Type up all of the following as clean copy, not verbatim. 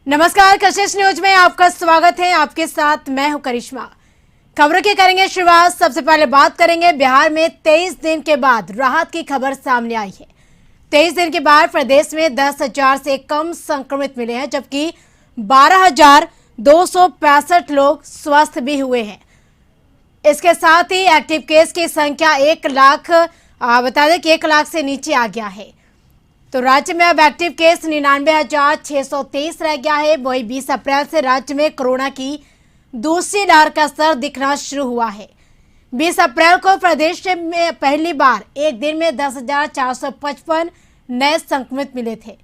नमस्कार, कशिश न्यूज में आपका स्वागत है। आपके साथ मैं हूं करिश्मा। खबरों की करेंगे शुरुआत। सबसे पहले बात करेंगे बिहार में 23 दिन के बाद राहत की खबर सामने आई है। 23 दिन के बाद प्रदेश में 10,000 से कम संक्रमित मिले हैं, जबकि 12,265 लोग स्वस्थ भी हुए हैं। इसके साथ ही एक्टिव केस की संख्या 1 लाख बता दें कि 1 लाख से नीचे आ गया है। तो राज्य में अब एक्टिव केस 99,623 रह गया है। वही 20 अप्रैल से राज्य में कोरोना की दूसरी लहर का असर दिखना शुरू हुआ है। 20 अप्रैल को प्रदेश में पहली बार एक दिन में 10,455 नए संक्रमित मिले थे।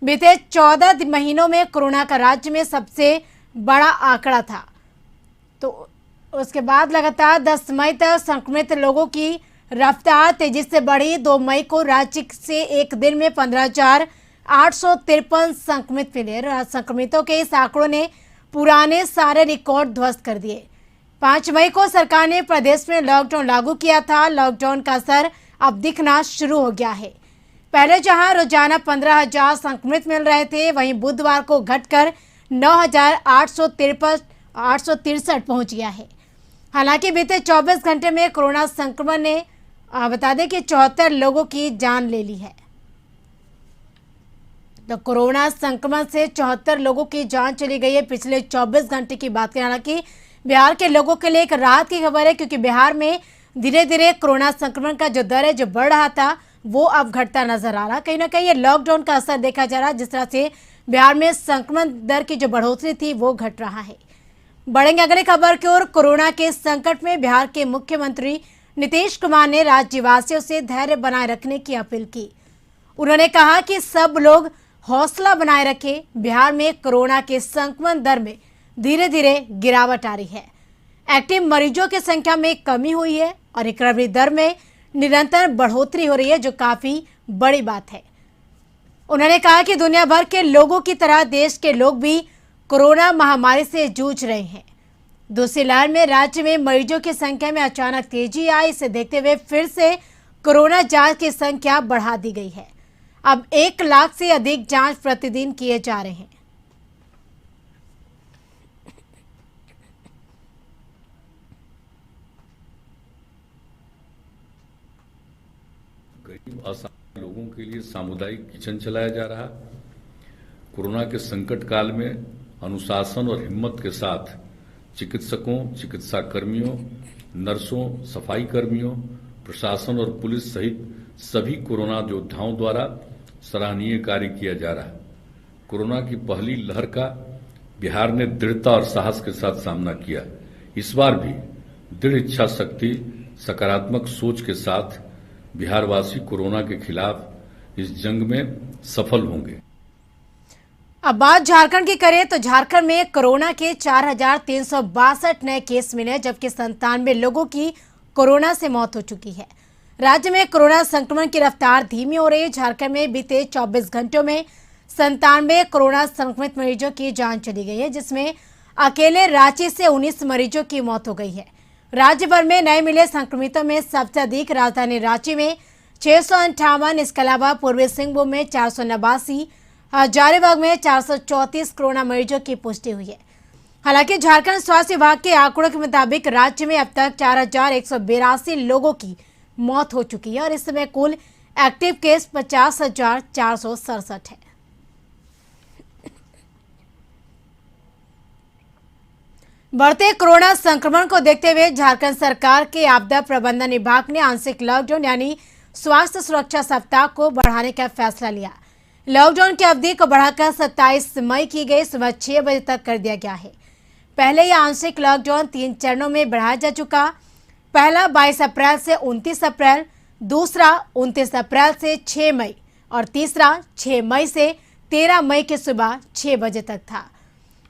बीते 14 महीनों में कोरोना का राज्य में सबसे बड़ा आंकड़ा था। तो उसके बाद लगातार 10 मई तक संक्रमित लोगों की रफ्तार तेजी से बढ़ी। 2 मई को राज्य से एक दिन में 15,853 संक्रमित मिले। संक्रमितों के इस आंकड़ों ने पुराने सारे रिकॉर्ड ध्वस्त कर दिए। 5 मई को सरकार ने प्रदेश में लॉकडाउन लागू किया था। लॉकडाउन का असर अब दिखना शुरू हो गया है। पहले जहां रोजाना 15,000 संक्रमित मिल रहे थे, वहीं बुधवार को घटकर 9,863 पहुंच गया है। हालांकि बीते 24 घंटे में कोरोना संक्रमण ने बता दें कि 74 लोगों की जान ले ली है। तो कोरोना संक्रमण से 74 लोगों की जान चली गई है। पिछले 24 घंटे की बात करें, हालांकि बिहार के लोगों के लिए एक राहत की खबर है, क्योंकि बिहार में धीरे धीरे कोरोना संक्रमण का जो दर है, जो बढ़ रहा था, वो अब घटता नजर आ रहा। कहीं ना कहीं ये लॉकडाउन का असर देखा जा रहा है। जिस तरह से बिहार में संक्रमण दर की जो बढ़ोतरी थी, वो घट रहा है। बढ़ेंगे अगली खबर की ओर। कोरोना के संकट में बिहार के मुख्यमंत्री नीतीश कुमार ने राज्यवासियों से धैर्य बनाए रखने की अपील की। उन्होंने कहा कि सब लोग हौसला बनाए रखें। बिहार में कोरोना के संक्रमण दर में धीरे धीरे गिरावट आ रही है। एक्टिव मरीजों की संख्या में कमी हुई है और रिकवरी दर में निरंतर बढ़ोतरी हो रही है, जो काफी बड़ी बात है। उन्होंने कहा कि दुनिया भर के लोगों की तरह देश के लोग भी कोरोना महामारी से जूझ रहे हैं। दूसरी लहर में राज्य में मरीजों की संख्या में अचानक तेजी आई। इसे देखते हुए फिर से कोरोना जांच की संख्या बढ़ा दी गई है। अब 1 लाख से अधिक जांच प्रतिदिन किए जा रहे हैं। गरीब असहाय लोगों के लिए सामुदायिक किचन चलाया जा रहा। कोरोना के संकट काल में अनुशासन और हिम्मत के साथ चिकित्सकों, चिकित्सा कर्मियों, नर्सों, सफाई कर्मियों, प्रशासन और पुलिस सहित सभी कोरोना योद्धाओं द्वारा सराहनीय कार्य किया जा रहा है। कोरोना की पहली लहर का बिहार ने दृढ़ता और साहस के साथ सामना किया। इस बार भी दृढ़ इच्छा शक्ति, सकारात्मक सोच के साथ बिहारवासी कोरोना के खिलाफ इस जंग में सफल होंगे। अब बात झारखंड की करें तो झारखंड में कोरोना के 4,362 नए केस मिले, जबकि 97 लोगों की कोरोना से मौत हो चुकी है। राज्य में कोरोना संक्रमण की रफ्तार धीमी हो रही है। झारखंड में बीते 24 घंटों में 97 कोरोना संक्रमित मरीजों की जान चली गई है, जिसमें अकेले रांची से 19 मरीजों की मौत हो गई है। राज्य भर में नए मिले संक्रमितों में सबसे अधिक राजधानी रांची में 658, इसके अलावा पूर्वी सिंहभूम में 489, हजारीबाग में 434 कोरोना मरीजों की पुष्टि हुई है। हालांकि झारखंड स्वास्थ्य विभाग के आंकड़ों के मुताबिक राज्य में अब तक 4,182 लोगों की मौत हो चुकी है और इस समय कुल एक्टिव केस 50,467 है। बढ़ते कोरोना संक्रमण को देखते हुए झारखंड सरकार के आपदा प्रबंधन विभाग ने आंशिक लॉकडाउन यानी स्वास्थ्य सुरक्षा सप्ताह को बढ़ाने का फैसला लिया। लॉकडाउन की अवधि को बढ़ाकर 27 मई की गई सुबह 6 बजे तक कर दिया गया है। पहले यह आंशिक लॉकडाउन 3 चरणों में बढ़ाया जा चुका। पहला 22 अप्रैल से 29 अप्रैल, दूसरा 29 अप्रैल से 6 मई और तीसरा 6 मई से 13 मई की सुबह 6 बजे तक था।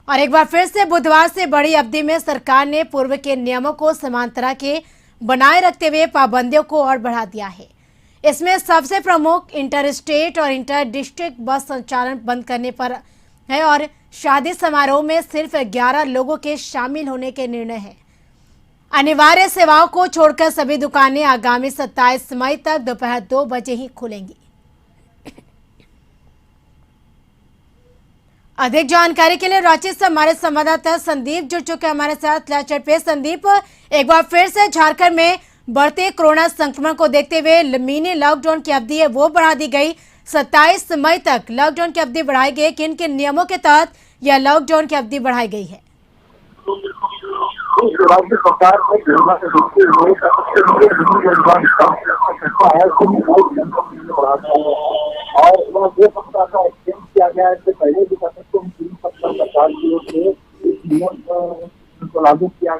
और एक बार फिर से बुधवार से बड़ी अवधि में सरकार ने पूर्व के नियमों को समान तरह के बनाए रखते हुए पाबंदियों को और बढ़ा दिया है। इसमें सबसे प्रमुख इंटर स्टेट और इंटर डिस्ट्रिक्ट बस संचालन बंद करने पर है और शादी समारोह में सिर्फ 11 लोगों के शामिल होने के निर्णय है। अनिवार्य सेवाओं को छोड़कर सभी दुकानें आगामी 27 मई तक दोपहर 2 बजे ही खुलेंगी। अधिक जानकारी के लिए रांची से हमारे संवाददाता संदीप जुड़ चुके हैं हमारे साथ लाइव चैट पे। संदीप, एक बार फिर से झारखंड में बढ़ते कोरोना संक्रमण को देखते हुए मिनी लॉकडाउन की अवधि है वो बढ़ा दी गई। 27 मई तक लॉकडाउन की अवधि बढ़ाई गई। किन किन नियमों के तहत यह लॉकडाउन की अवधि बढ़ाई गई है? राज्य सरकार ने कोरोना से रोकते हुए और वह 2 सप्ताह का एक्सटेंड किया गया है। इससे पहले भी 3 सप्ताह सरकार की ओर से इस नियम को लागू किया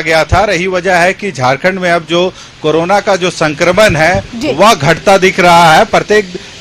गया था। रही वजह है कि झारखंड में अब जो कोरोना का जो संक्रमण है वह घटता दिख रहा है।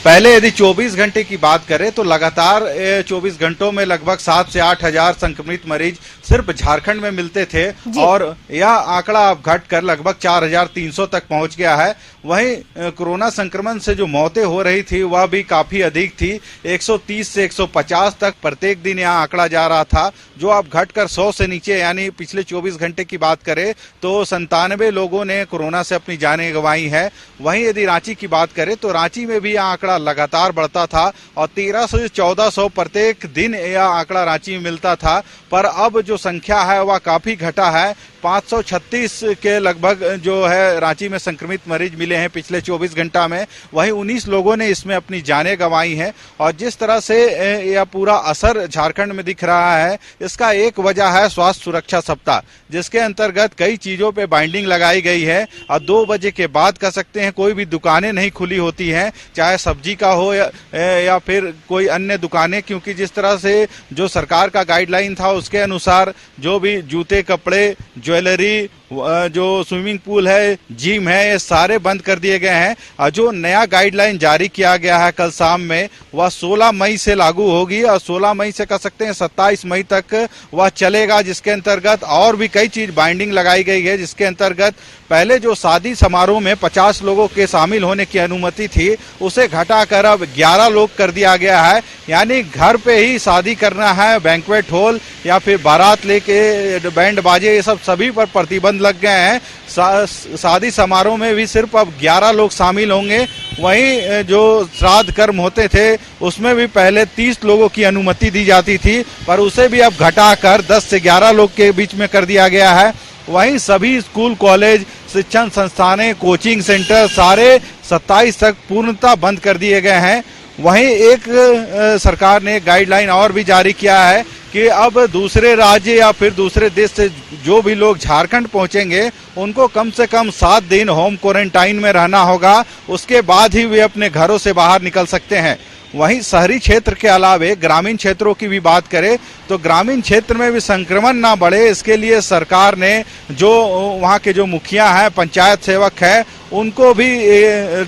पहले यदि 24 घंटे की बात करें तो लगातार 24 घंटों में लगभग 7 से 8 हजार संक्रमित मरीज सिर्फ झारखंड में मिलते थे और यह आंकड़ा अब घटकर लगभग 4,300 तक पहुंच गया है। वहीं कोरोना संक्रमण से जो मौतें हो रही थी वह भी काफी अधिक थी। 130 से 150 तक प्रत्येक दिन यह आंकड़ा जा रहा था, जो अब घटकर 100 से नीचे, यानी पिछले 24 घंटे की बात करें तो 97 लोगों ने कोरोना से अपनी जानें गंवाई है। वहीं यदि रांची की बात करें तो रांची में भी यह आंकड़ा लगातार बढ़ता था और 1300 से 1400 प्रत्येक दिन यह आंकड़ा रांची में मिलता था, पर अब जो संख्या है वह काफी घटा है। 536 के लगभग जो है रांची में संक्रमित मरीज मिले हैं पिछले 24 घंटा में। वहीं 19 लोगों ने इसमें अपनी जानें गंवाई हैं और जिस तरह से यह पूरा असर झारखंड में दिख रहा है, इसका एक वजह है स्वास्थ्य सुरक्षा सप्ताह, जिसके अंतर्गत कई चीजों पे बाइंडिंग लगाई गई है और 2 बजे के बाद कह सकते हैं कोई भी दुकानें नहीं खुली होती हैं, चाहे सब्जी का हो या फिर कोई अन्य दुकानें, क्योंकि जिस तरह से जो सरकार का गाइडलाइन था उसके अनुसार जो भी जूते, कपड़े, ज्वेलरी, जो स्विमिंग पूल है, जिम है, ये सारे बंद कर दिए गए हैं। और जो नया गाइडलाइन जारी किया गया है कल शाम में, वह 16 मई से लागू होगी और 16 मई से कह सकते हैं 27 मई तक वह चलेगा, जिसके अंतर्गत और भी कई चीज बाइंडिंग लगाई गई है। जिसके अंतर्गत पहले जो शादी समारोह में 50 लोगों के शामिल होने की अनुमति थी उसे घटाकर अब 11 लोग कर दिया गया है, यानी घर पे ही शादी करना है, बैंक्वेट हॉल या फिर बारात लेके बैंड बाजे, ये सब सभी पर प्रतिबंध लग गए हैं। शादी समारोह में भी सिर्फ अब 11 लोग शामिल होंगे। वहीं जो श्राद्ध कर्म होते थे उसमें भी पहले 30 लोगों की अनुमति दी जाती थी, पर उसे भी अब घटाकर 10 से 11 लोग के बीच में कर दिया गया है। वहीं सभी स्कूल, कॉलेज, शिक्षण संस्थानें, कोचिंग सेंटर सारे 27 तक पूर्णतः बंद कर दिए गए हैं। वहीं एक सरकार ने गाइडलाइन और भी जारी किया है कि अब दूसरे राज्य या फिर दूसरे देश से जो भी लोग झारखंड पहुंचेंगे उनको कम से कम 7 दिन होम क्वारंटाइन में रहना होगा, उसके बाद ही वे अपने घरों से बाहर निकल सकते हैं। वहीं शहरी क्षेत्र के अलावे ग्रामीण क्षेत्रों की भी बात करें तो ग्रामीण क्षेत्र में भी संक्रमण ना बढ़े, इसके लिए सरकार ने जो वहाँ के जो मुखिया हैं, पंचायत सेवक हैं, उनको भी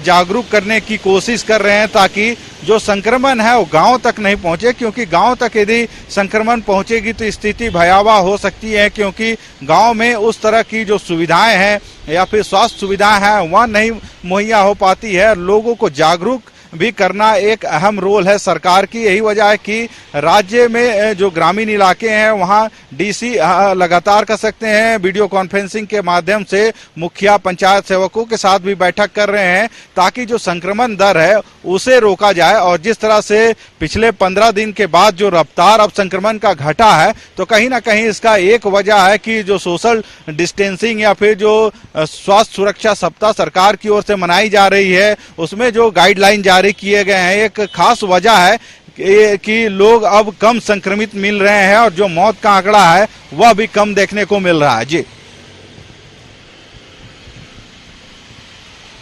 जागरूक करने की कोशिश कर रहे हैं ताकि जो संक्रमण है वो गांव तक नहीं पहुंचे, क्योंकि गांव तक यदि संक्रमण पहुंचेगी तो स्थिति भयावह हो सकती है, क्योंकि गांव में उस तरह की जो सुविधाएं हैं या फिर स्वास्थ्य सुविधाएं हैं वह नहीं मुहैया हो पाती है। लोगों को जागरूक भी करना एक अहम रोल है सरकार की। यही वजह है कि राज्य में जो ग्रामीण इलाके हैं वहां डीसी लगातार कर सकते हैं वीडियो कॉन्फ्रेंसिंग के माध्यम से मुखिया, पंचायत सेवकों के साथ भी बैठक कर रहे हैं ताकि जो संक्रमण दर है उसे रोका जाए। और जिस तरह से पिछले 15 दिन के बाद जो रफ्तार अब संक्रमण का घटा है, तो कहीं ना कहीं इसका एक वजह है कि जो सोशल डिस्टेंसिंग या फिर जो स्वास्थ्य सुरक्षा सप्ताह सरकार की ओर से मनाई जा रही है उसमें जो गाइडलाइन जारी किए गए हैं, एक खास वजह है कि लोग अब कम संक्रमित मिल रहे हैं और जो मौत का आंकड़ा है वह भी कम देखने को मिल रहा है। जी,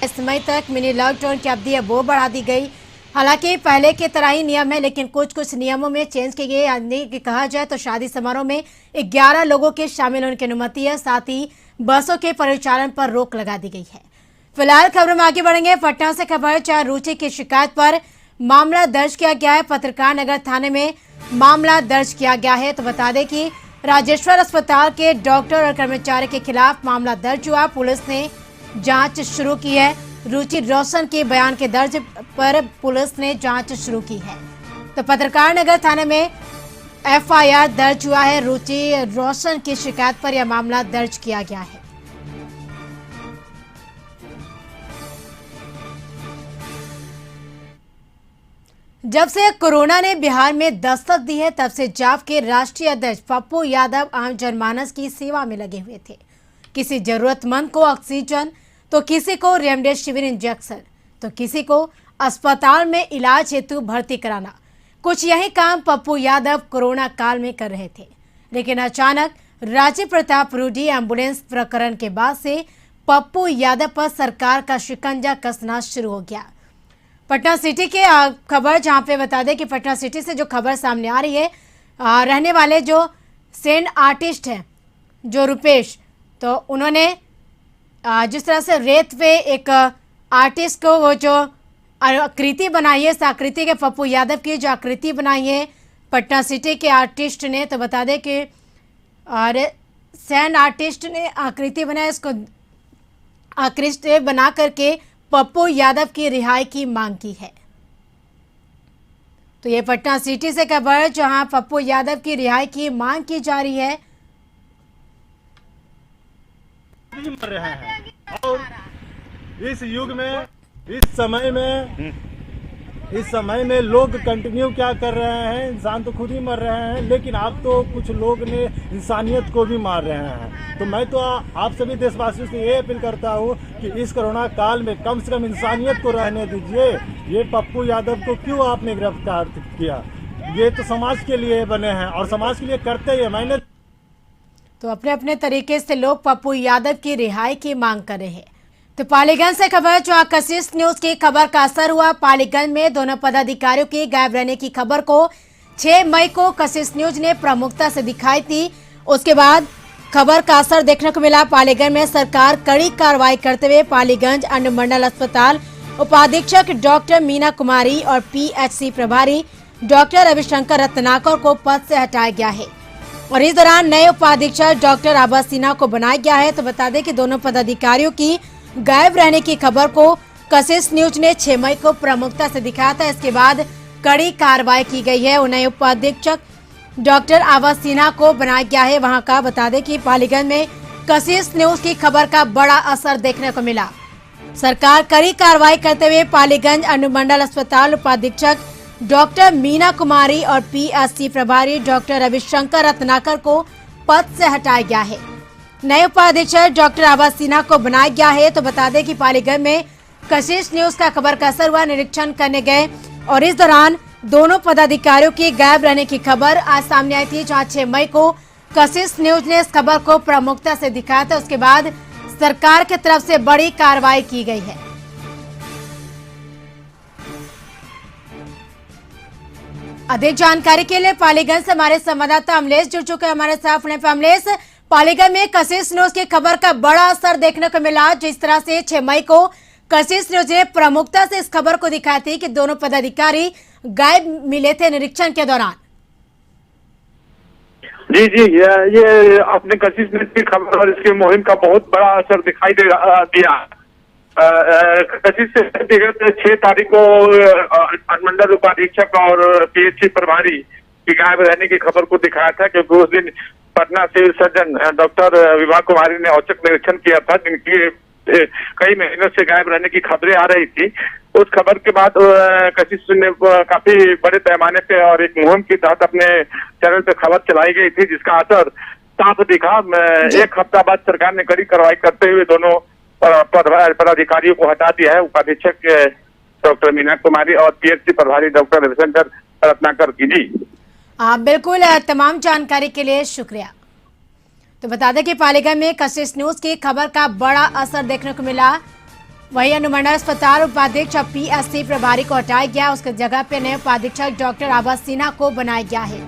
इस समय तक मिनी लॉकडाउन की अवधि है वो बढ़ा दी गई। हालांकि पहले की तरह ही नियम है, लेकिन कुछ नियमों में चेंज किए गए। यानी कहा जाए तो शादी समारोह में 11 लोगों के शामिल होने की अनुमति है, साथ ही बसों के परिचालन पर रोक लगा दी गई है। फिलहाल खबरों में आगे बढ़ेंगे। पटना से खबर, चार रुचि की शिकायत पर मामला दर्ज किया गया है। पत्रकार नगर थाने में मामला दर्ज किया गया है। तो बता दें कि राजेश्वर अस्पताल के डॉक्टर और कर्मचारी के खिलाफ मामला दर्ज हुआ। पुलिस ने जांच शुरू की है। रुचि रोशन के बयान के दर्ज पर पुलिस ने जांच शुरू की है। तो पत्रकार नगर थाने में FIR दर्ज हुआ है। रुचि रोशन की शिकायत पर यह मामला दर्ज किया गया है। जब से कोरोना ने बिहार में दस्तक दी है तब से जाप के राष्ट्रीय अध्यक्ष पप्पू यादव आम जनमानस की सेवा में लगे हुए थे। किसी जरूरतमंद को ऑक्सीजन, तो किसी को रेमडेसिविर इंजेक्शन, तो किसी को अस्पताल में इलाज हेतु भर्ती कराना। कुछ यही काम पप्पू यादव कोरोना काल में कर रहे थे, लेकिन अचानक राजीव प्रताप रूडी एम्बुलेंस प्रकरण के बाद से पप्पू यादव पर सरकार का शिकंजा कसना शुरू हो गया। पटना सिटी के खबर, जहां पे बता दें कि पटना सिटी से जो खबर सामने आ रही है, रहने वाले जो सेंड आर्टिस्ट हैं जो रुपेश, तो उन्होंने जिस तरह से रेत पे एक आर्टिस्ट को वो जो आकृति बनाई है, इस आकृति के पप्पू यादव की जो आकृति बनाई है पटना सिटी के आर्टिस्ट ने, तो बता दें कि सैंड आर्टिस्ट ने आकृति बनाई, इसको आकृति बना करके पप्पू यादव की रिहाई की मांग की है। तो ये पटना सिटी से खबर, जहां पप्पू यादव की रिहाई की मांग की जा रही है। मर रहे हैं और इस युग में, इस समय में लोग कंटिन्यू क्या कर रहे हैं, इंसान तो खुद ही मर रहे हैं, लेकिन आप तो कुछ लोग ने इंसानियत को भी मार रहे हैं। तो मैं तो आप सभी देशवासियों से ये अपील करता हूँ कि इस कोरोना काल में कम से कम इंसानियत को रहने दीजिए। ये पप्पू यादव को क्यों आपने गिरफ्तार किया? ये तो समाज के लिए बने हैं और समाज के लिए करते ही। मैंने तो अपने अपने तरीके से लोग पप्पू यादव की रिहाई की मांग कर रहे हैं। तो पालीगंज से खबर, जो कशिश न्यूज की खबर का असर हुआ। पालीगंज में दोनों पदाधिकारियों के गायब रहने की खबर को 6 मई को कशिश न्यूज ने प्रमुखता से दिखाई थी। उसके बाद खबर का असर देखने को मिला। पालीगंज में सरकार कड़ी कार्रवाई करते हुए पालीगंज अनुमंडल अस्पताल उपाधीक्षक डॉक्टर मीना कुमारी और पीएचसी प्रभारी डॉक्टर रविशंकर रत्नाकर को पद से हटाया गया है और इस दौरान नए उपाधीक्षक डॉक्टर आबा सिन्हा को बनाया गया है। तो बता दें कि दोनों पदाधिकारियों की गायब रहने की खबर को कशिश न्यूज ने 6 मई को प्रमुखता से दिखाया था। इसके बाद कड़ी कार्रवाई की गई है। नए उपाधीक्षक डॉक्टर आबा सिन्हा को बनाया गया है। वहां का बता दें कि पालीगंज में कशिश न्यूज की खबर का बड़ा असर देखने को मिला। सरकार कड़ी कार्रवाई करते हुए पालीगंज अनुमंडल अस्पताल उपाधीक्षक डॉक्टर मीना कुमारी और पीएचसी प्रभारी डॉक्टर रविशंकर रत्नाकर को पद से हटाया गया है। नए उपाधीक्षक डॉक्टर आबा सिन्हा को बनाया गया है। तो बता दें कि पालीगंज में कशिश न्यूज का खबर का असर हुआ, निरीक्षण करने गए और इस दौरान दोनों पदाधिकारियों के गायब रहने की खबर आज सामने आई थी, जहां 6 मई को कशिश न्यूज ने इस खबर को प्रमुखता से दिखाया था। उसके बाद सरकार की तरफ से बड़ी कार्रवाई की गई है। अधिक जानकारी के लिए पालीगंज से हमारे संवाददाता अमलेश जुड़ चुके हैं हमारे साथ। अमलेश, पालीगंज में कशिश न्यूज की खबर का बड़ा असर देखने को मिला। जिस तरह से 6 मई को कशिश न्यूज ने प्रमुखता से इस खबर को दिखाई थी कि दोनों पदाधिकारी गायब मिले थे निरीक्षण के दौरान। जी ये अपने कशिश न्यूज की खबर और इसकी मुहिम का बहुत बड़ा असर दिखाई दिया। कशिश से विगत 6 तारीख को अनुमंडल उपाधीक्षक और पीएचसी प्रभारी की गायब रहने की खबर को दिखाया था, क्योंकि उस दिन Patna civil surgeon doctor Vibha Kumari ने औचक निरीक्षण किया था, जिनकी कई महीनों से गायब रहने की खबरें आ रही थी। उस खबर के बाद कशिश ने काफी बड़े पैमाने पे और एक मुहिम के तहत अपने चैनल पे खबर चलाई गई थी, जिसका असर साफ दिखा। 1 हफ्ता बाद सरकार ने कड़ी कार्रवाई करते हुए दोनों पदाधिकारियों को हटा दिया है, उपाधीक्षक डॉक्टर मीना कुमारी और पीएचसी प्रभारी डॉक्टर रविशंकर रत्नाकर की। जी बिल्कुल, तमाम जानकारी के लिए शुक्रिया। तो बता दें कि पालीगंज में कशिश न्यूज की खबर का बड़ा असर देखने को मिला। वहीं अनुमंडल अस्पताल उपाधीक्षक पीएचसी प्रभारी को हटाया गया, उसकी जगह पे नए उपाधीक्षक डॉक्टर आबा सिन्हा को बनाया गया है।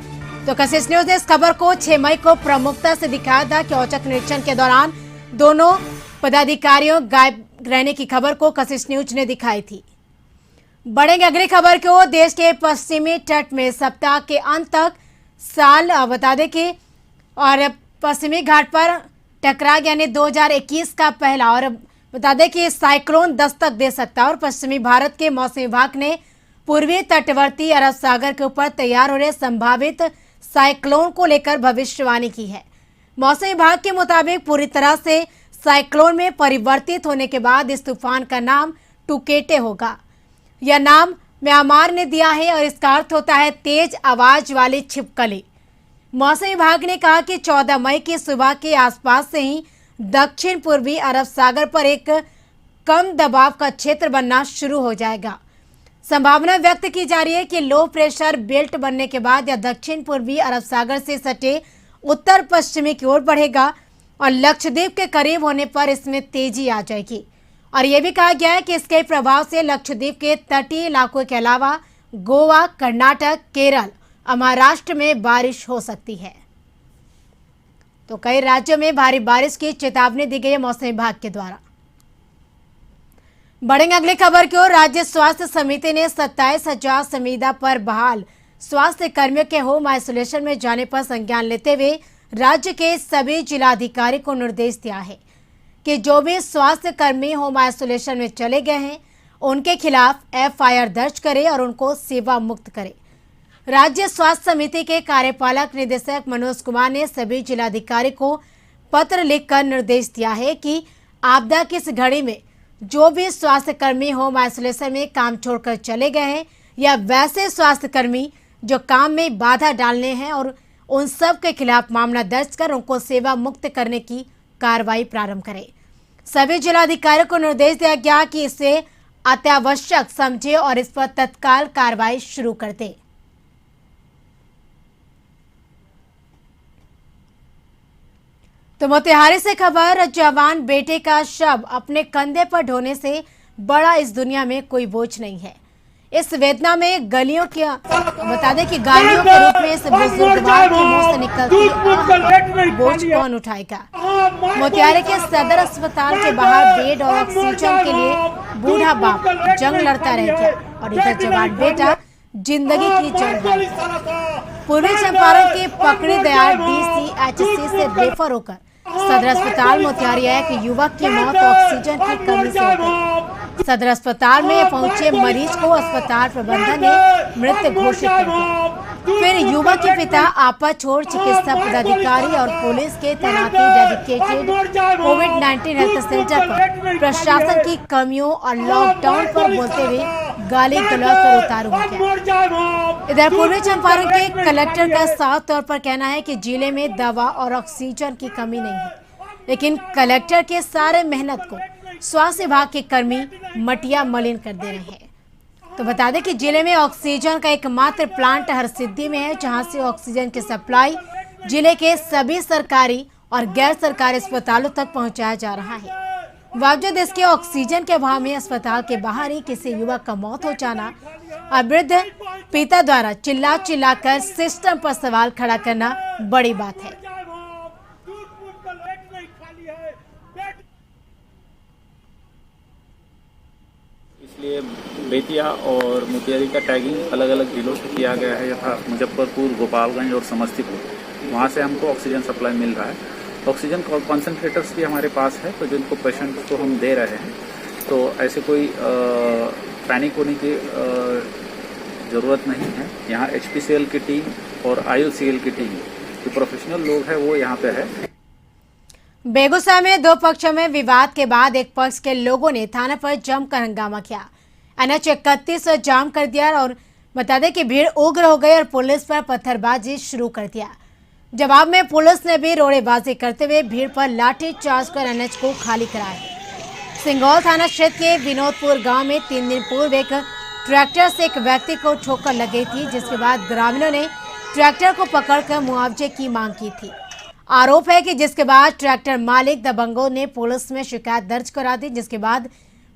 तो कशिश न्यूज ने इस खबर को 6 मई को प्रमुखता से दिखाया था कि औचक निरीक्षण के दौरान दोनों पदाधिकारियों गायब रहने की खबर को कशिश न्यूज ने दिखाई थी। बढ़ेंगे अगली खबर को। देश के पश्चिमी तट में सप्ताह के अंत तक बता दें कि और पश्चिमी घाट पर टकरा यानी 2021 का पहला, और बता दें कि साइक्लोन दस्तक दे सकता है और पश्चिमी भारत के मौसम विभाग ने पूर्वी तटवर्ती अरब सागर के ऊपर तैयार हो रहे संभावित साइक्लोन को लेकर भविष्यवाणी की है। मौसम विभाग के मुताबिक पूरी तरह से साइक्लोन में परिवर्तित होने के बाद इस तूफान का नाम टुकेटे होगा। यह नाम म्यांमार ने दिया है और इसका अर्थ होता है तेज आवाज वाली छिपकली। मौसम विभाग ने कहा कि 14 मई की सुबह के आसपास से ही दक्षिण पूर्वी अरब सागर पर एक कम दबाव का क्षेत्र बनना शुरू हो जाएगा। संभावना व्यक्त की जा रही है कि लो प्रेशर बेल्ट बनने के बाद यह दक्षिण पूर्वी अरब सागर से सटे उत्तर पश्चिमी की ओर बढ़ेगा और लक्षद्वीप के करीब होने पर इसमें तेजी आ जाएगी। और यह भी कहा गया है कि इसके प्रभाव से लक्षद्वीप के तटीय इलाकों के अलावा गोवा, कर्नाटक, केरल और महाराष्ट्र में बारिश हो सकती है। तो कई राज्यों में भारी बारिश की चेतावनी दी गई है मौसम विभाग के द्वारा। बढ़ेंगे अगली खबर की ओर। राज्य स्वास्थ्य समिति ने 27,000 संविदा पर बहाल स्वास्थ्य कर्मियों के होम आइसोलेशन में जाने पर संज्ञान लेते हुए राज्य के सभी जिलाधिकारी को निर्देश दिया है कि जो भी स्वास्थ्य कर्मी होम आइसोलेशन में चले गए हैं उनके खिलाफ FIR दर्ज करें और उनको सेवा मुक्त करें। राज्य स्वास्थ्य समिति के कार्यपालक निदेशक मनोज कुमार ने सभी जिलाधिकारी को पत्र लिखकर निर्देश दिया है कि आपदा की इस घड़ी में जो भी स्वास्थ्य कर्मी होम आइसोलेशन में काम छोड़कर चले गए हैं या वैसे स्वास्थ्य कर्मी जो काम में बाधा डालने हैं और उन सब के खिलाफ मामला दर्ज कर उनको सेवा मुक्त करने की कार्रवाई प्रारंभ करें। सभी जिलाधिकारियों को निर्देश दिया गया कि इसे अत्यावश्यक समझे और इस पर तत्काल कार्रवाई शुरू कर दे। तो मोतिहारी से खबर, जवान बेटे का शव अपने कंधे पर ढोने से बड़ा इस दुनिया में कोई बोझ नहीं है। इस वेदना में गलियों के बता दें कि गालियों के रूप में इस बुजुर्ग मां के मुंह से निकलती बोझ कौन उठाएगा। मोतिहारी के सदर अस्पताल के बाहर बेड और ऑक्सीजन के लिए बूढ़ा बाप जंग लड़ता रह गया और इधर जवान बेटा जिंदगी की जंग लड़ता। पूर्वी चंपारण के पकड़ी दयाल DCHC से रेफर होकर सदर अस्पताल मोतिहारी आया कि युवक की मौत ऑक्सीजन की कमी से हो गई। सदर अस्पताल में पहुंचे मरीज को अस्पताल प्रबंधन ने मृत घोषित कर दिया। फिर युवक के पिता आपा छोड़ चिकित्सा पदाधिकारी और पुलिस के तैनाती डेडिकेटेड कोविड-19 हेल्थ सेंटर पर प्रशासन की कमियों और लॉकडाउन पर बोलते हुए गाली गलौज पर उतारू हो गया। इधर पूर्वी चंपारण के कलेक्टर का साफ तौर पर कहना है कि जिले में दवा और ऑक्सीजन की कमी नहीं है, लेकिन कलेक्टर के सारे मेहनत को स्वास्थ्य विभाग के कर्मी मटिया मलिन कर दे रहे हैं। तो बता दें कि जिले में ऑक्सीजन का एकमात्र प्लांट हरसिद्धि में है, जहां से ऑक्सीजन की सप्लाई जिले के सभी सरकारी और गैर सरकारी अस्पतालों तक पहुंचाया जा रहा है। बावजूद इसके ऑक्सीजन के अभाव में अस्पताल के बाहर ही किसी युवक का मौत हो जाना और वृद्ध पिता द्वारा चिल्लाकर सिस्टम पर सवाल खड़ा करना बड़ी बात है। इसलिए बेतिया और मोतिहारी का टैगिंग अलग अलग जिलों से किया गया है, यथा मुजफ्फरपुर, गोपालगंज और समस्तीपुर। वहाँ से हमको ऑक्सीजन सप्लाई मिल रहा है। ऑक्सीजन कॉन्सेंट्रेटर्स भी हमारे पास है, तो जिनको पेशेंट को हम दे रहे हैं, तो ऐसे कोई पैनिक होने की ज़रूरत नहीं है। यहाँ HPCL की टीम और IOCL की टीम, जो प्रोफेशनल लोग हैं, वो यहाँ पे है। बेगूसराय में दो पक्षों में विवाद के बाद एक पक्ष के लोगों ने थाना पर जमकर हंगामा किया। NH 31 जाम कर दिया और बता दें कि भीड़ उग्र हो गई और पुलिस पर पत्थरबाजी शुरू कर दिया। जवाब में पुलिस ने भी रोड़ेबाजी करते हुए भीड़ पर लाठी चार्ज कर NH को खाली कराया। सिंगौल थाना क्षेत्र के विनोदपुर गांव में 3 दिन पूर्व एक ट्रैक्टर से एक व्यक्ति को ठोकर लग गई थी, जिसके बाद ग्रामीणों ने ट्रैक्टर को पकड़कर मुआवजे की मांग की थी। आरोप है कि जिसके बाद ट्रैक्टर मालिक दबंगों ने पुलिस में शिकायत दर्ज करा दी, जिसके बाद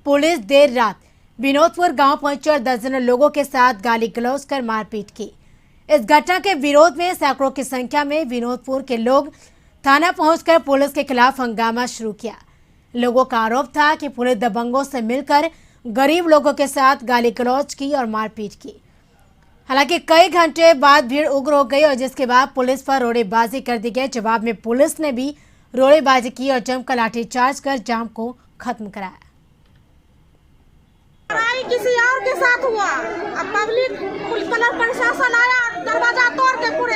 पुलिस देर रात विनोदपुर गांव पहुंची और दर्जनों लोगों के साथ गाली गलौज कर मारपीट की। इस घटना के विरोध में सैकड़ों की संख्या में विनोदपुर के लोग थाना पहुंचकर पुलिस के खिलाफ हंगामा शुरू किया। लोगों का आरोप था कि पुलिस दबंगों से मिलकर गरीब लोगों के साथ गाली गलौज की और मारपीट की। हालांकि कई घंटे बाद भीड़ उग्र हो गई और जिसके बाद पुलिस पर रोड़ेबाजी कर दी गई। जवाब में पुलिस ने भी रोड़ेबाजी की और जमकर लाठीचार्ज कर जाम को खत्म कराया। लड़ाई किसी और के साथ हुआ, अब पब्लिक कलर प्रशासन आया, दरवाजा तोड़ के पूरे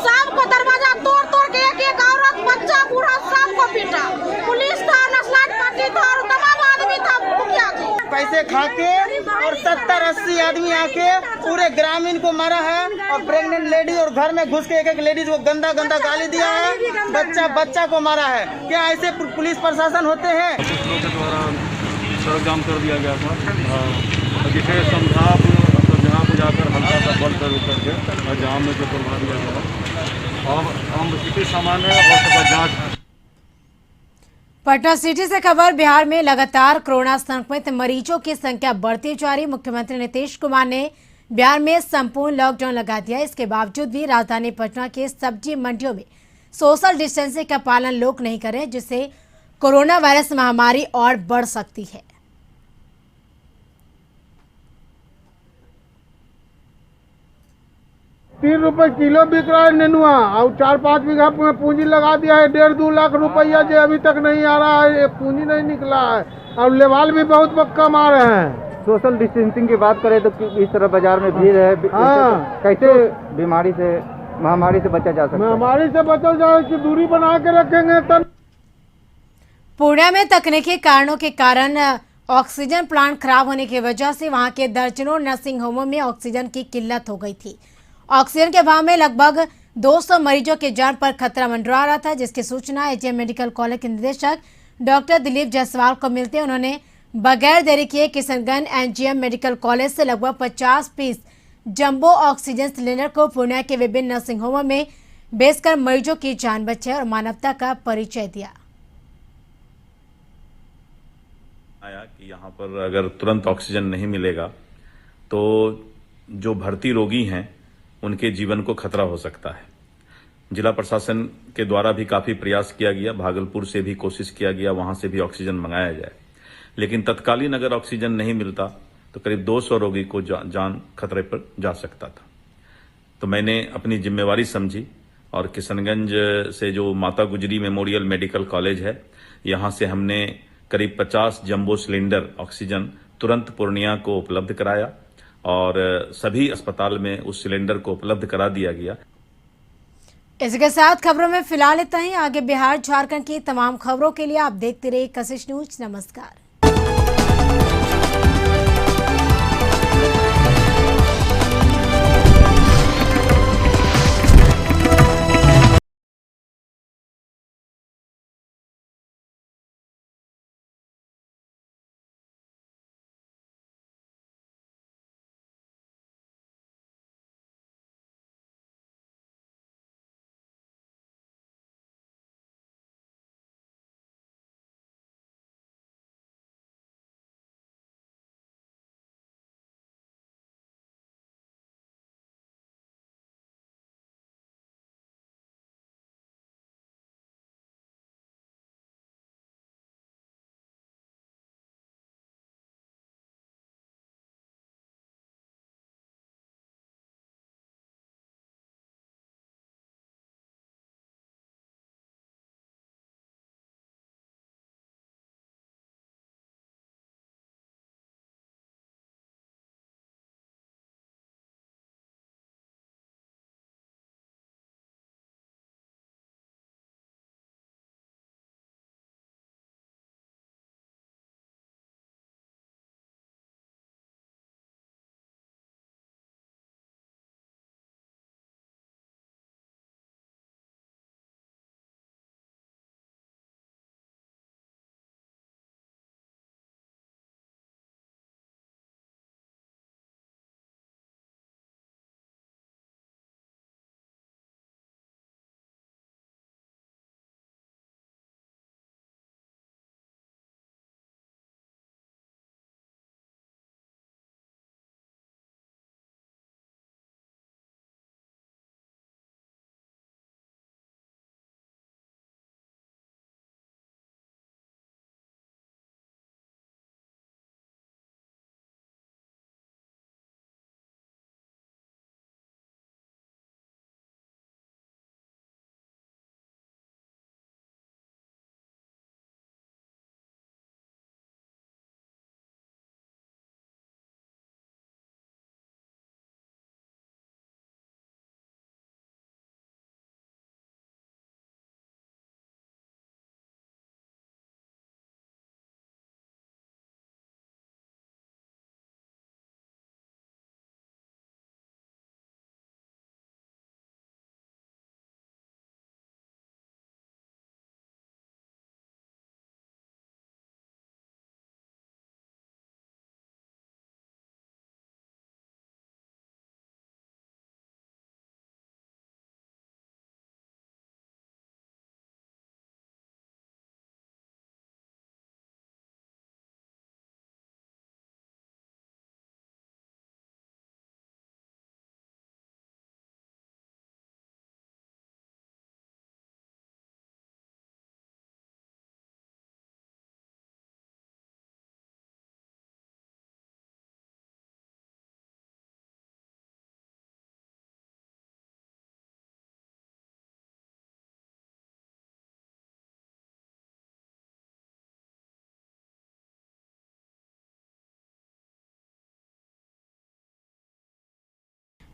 सबको दरवाजा तोड़ के एक औरत, बच्चा, बूढ़ा सबको पीटा। पुलिस था, नक्सलाइट पार्टी था और तमाम आदमी था, मुखिया जी। पैसे खा के और 70-80 आदमी आके पूरे ग्रामीण को मारा है और प्रेग्नेंट लेडीज और घर में घुस के एक लेडीज को गंदा गंदा गाली दिया है, बच्चा को मारा है। क्या ऐसे पुलिस प्रशासन होते हैं? कुछ लोग के द्वारा सड़क जाम कर दिया गया था, जिसे समझा जाकर हल्का सा बल करके जाम में जो करवा दिया गया। अब हम स्थिति सामान्य है और सबका जांच। पटना सिटी से खबर, बिहार में लगातार कोरोना संक्रमित मरीजों की संख्या बढ़ती जा रही। मुख्यमंत्री नीतीश कुमार ने बिहार में संपूर्ण लॉकडाउन लगा दिया। इसके बावजूद भी राजधानी पटना के सब्जी मंडियों में सोशल डिस्टेंसिंग का पालन लोग नहीं कर रहे, जिससे कोरोना वायरस महामारी और बढ़ सकती है। 3 रुपए किलो बिक रहा है नेनुआ और 4-5 बीघा में पूंजी लगा दिया है 1.5-2 लाख रुपया जो अभी तक नहीं आ रहा है, ये पूंजी नहीं निकला है और लेवाल भी बहुत कम आ रहे हैं। सोशल डिस्टेंसिंग की बात करें तो इस तरह बाजार में भीड़ है। कैसे बीमारी से महामारी से बचा जा सकता है? महामारी से बचा जाए कि दूरी बना के रखेंगे तब। पुणे में तकनीकी कारणों के कारण ऑक्सीजन प्लांट खराब होने की वजह से वहां के दर्जनों नर्सिंग होमों में ऑक्सीजन की किल्लत हो गई थी। ऑक्सीजन के अभाव में लगभग 200 मरीजों की जान पर खतरा मंडरा रहा था, जिसकी सूचना एजीएम मेडिकल कॉलेज के निदेशक डॉक्टर दिलीप जायसवाल को मिलते उन्होंने बगैर देरी किए किशनगंज एजीएम मेडिकल कॉलेज से लगभग 50 पीस जंबो ऑक्सीजन सिलेंडर को पूर्णिया के विभिन्न नर्सिंग होमों में बेचकर मरीजों की जान बचाई और मानवता का परिचय दिया। आया कि यहाँ पर अगर तुरंत ऑक्सीजन नहीं मिलेगा तो जो भर्ती रोगी हैं उनके जीवन को खतरा हो सकता है। जिला प्रशासन के द्वारा भी काफी प्रयास किया गया, भागलपुर से भी कोशिश किया गया वहां से भी ऑक्सीजन मंगाया जाए, लेकिन तत्कालीन अगर ऑक्सीजन नहीं मिलता तो करीब 200 रोगी को जान खतरे पर जा सकता था। तो मैंने अपनी जिम्मेवारी समझी और किशनगंज से जो माता गुजरी मेमोरियल मेडिकल कॉलेज है, यहां से हमने करीब 50 जंबो सिलेंडर ऑक्सीजन तुरंत पूर्णिया को उपलब्ध कराया और सभी अस्पताल में उस सिलेंडर को उपलब्ध करा दिया गया। इसके साथ खबरों में फिलहाल इतना ही। आगे बिहार झारखंड की तमाम खबरों के लिए आप देखते रहिए कशिश न्यूज। नमस्कार।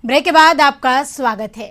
ब्रेक के बाद आपका स्वागत है।